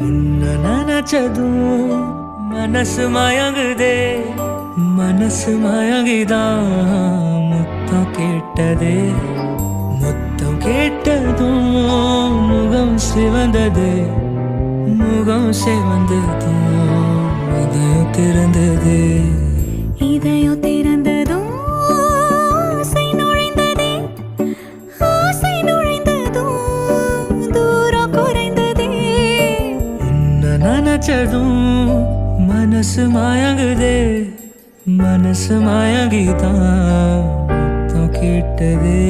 உன்னை நினைச்சதும் மனசு மயங்குதே, மனசு மயங்கிதான் முத்தம் கேட்டதே. முத்தம் கேட்டதும் முகம் சிவந்தது, முகம் சிவந்ததும் இதயம் திறந்தது. இதயம் திறந்ததும் ஆசை நுழைந்ததே, ஆசை நுழைந்ததும் தூரம் குறைந்ததே. உன்னை நினைச்சதும் மனசு மயங்குதே, மனசு மயங்கிதான் முத்தம் கேட்டதே.